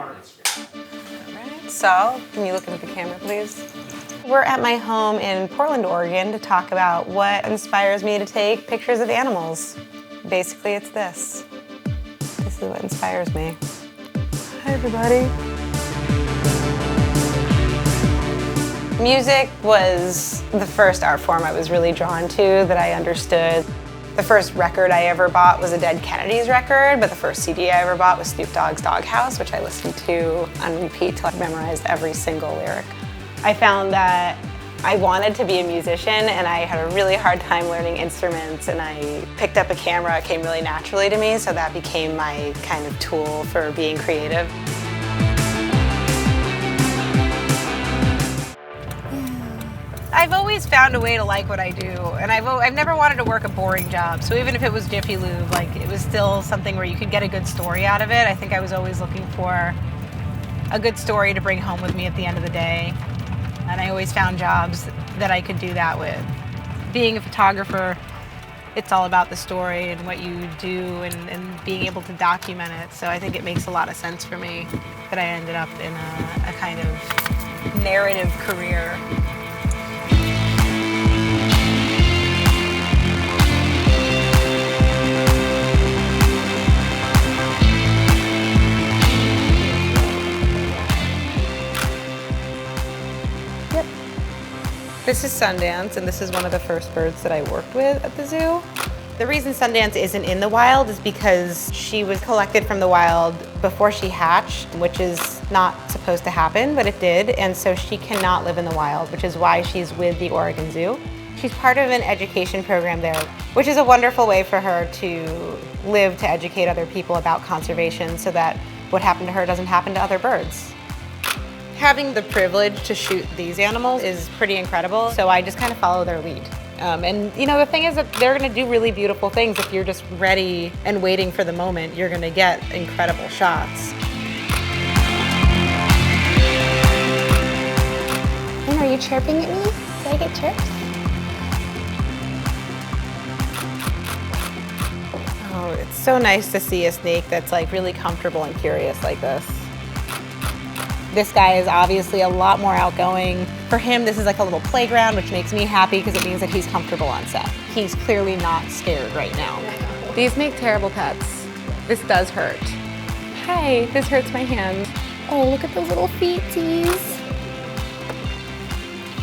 Alright, so can you look into the camera, please? We're at my home in Portland, Oregon to talk about what inspires me to take pictures of animals. Basically, it's this. This is what inspires me. Hi, everybody. Music was the first art form I was really drawn to that I understood. The first record I ever bought was a Dead Kennedys record, but the first CD I ever bought was Snoop Dogg's Doghouse, which I listened to on repeat till I memorized every single lyric. I found that I wanted to be a musician, and I had a really hard time learning instruments, and I picked up a camera. It came really naturally to me, so that became my kind of tool for being creative. I've always found a way to like what I do, and I've never wanted to work a boring job. So even if it was Jiffy Lube, like it was still something where you could get a good story out of it. I think I was always looking for a good story to bring home with me at the end of the day. And I always found jobs that I could do that with. Being a photographer, it's all about the story and what you do and being able to document it. So I think it makes a lot of sense for me that I ended up in a kind of narrative career. This is Sundance, and this is one of the first birds that I worked with at the zoo. The reason Sundance isn't in the wild is because she was collected from the wild before she hatched, which is not supposed to happen, but it did, and so she cannot live in the wild, which is why she's with the Oregon Zoo. She's part of an education program there, which is a wonderful way for her to live to educate other people about conservation so that what happened to her doesn't happen to other birds. Having the privilege to shoot these animals is pretty incredible, so I just kind of follow their lead. And you know, the thing is that they're gonna do really beautiful things. If you're just ready and waiting for the moment, you're gonna get incredible shots. And are you chirping at me? Do I get chirps? Oh, it's so nice to see a snake that's like really comfortable and curious like this. This guy is obviously a lot more outgoing. For him, this is like a little playground, which makes me happy because it means that he's comfortable on set. He's clearly not scared right now. These make terrible pets. This does hurt. Hi, this hurts my hand. Oh, look at those little feeties.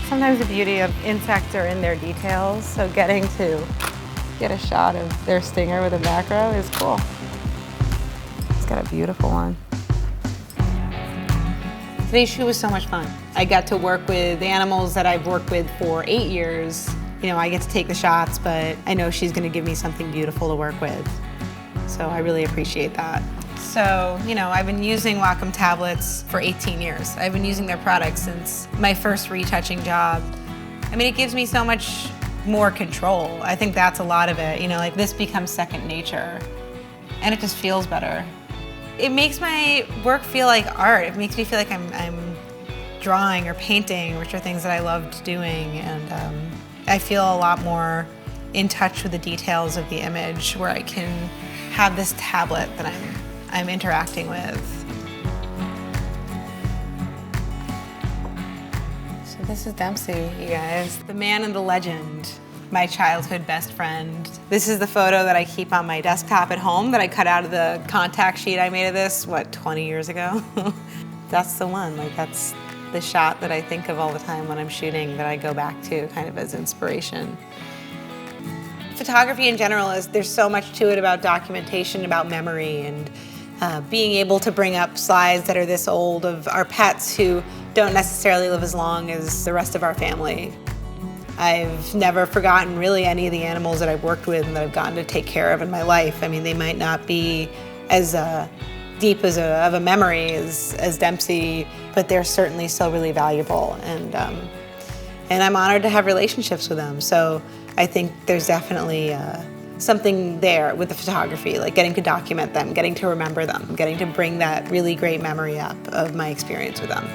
Sometimes the beauty of insects are in their details, so getting to get a shot of their stinger with a back row is cool. It's got a beautiful one. Today's shoot was so much fun. I got to work with animals that I've worked with for 8 years. You know, I get to take the shots, but I know she's gonna give me something beautiful to work with. So I really appreciate that. So, you know, I've been using Wacom tablets for 18 years. I've been using their products since my first retouching job. I mean, it gives me so much more control. I think that's a lot of it. You know, like this becomes second nature, and it just feels better. It makes my work feel like art. It makes me feel like I'm drawing or painting, which are things that I loved doing. And I feel a lot more in touch with the details of the image, where I can have this tablet that I'm interacting with. So this is Dempsey, you guys. The man and the legend. My childhood best friend. This is the photo that I keep on my desktop at home that I cut out of the contact sheet I made of this, 20 years ago? That's the one, like that's the shot that I think of all the time when I'm shooting, that I go back to kind of as inspiration. Photography in general there's so much to it about documentation, about memory, and being able to bring up slides that are this old of our pets who don't necessarily live as long as the rest of our family. I've never forgotten really any of the animals that I've worked with and that I've gotten to take care of in my life. I mean, they might not be as deep of a memory as Dempsey, but they're certainly still really valuable. And I'm honored to have relationships with them. So I think there's definitely something there with the photography, like getting to document them, getting to remember them, getting to bring that really great memory up of my experience with them.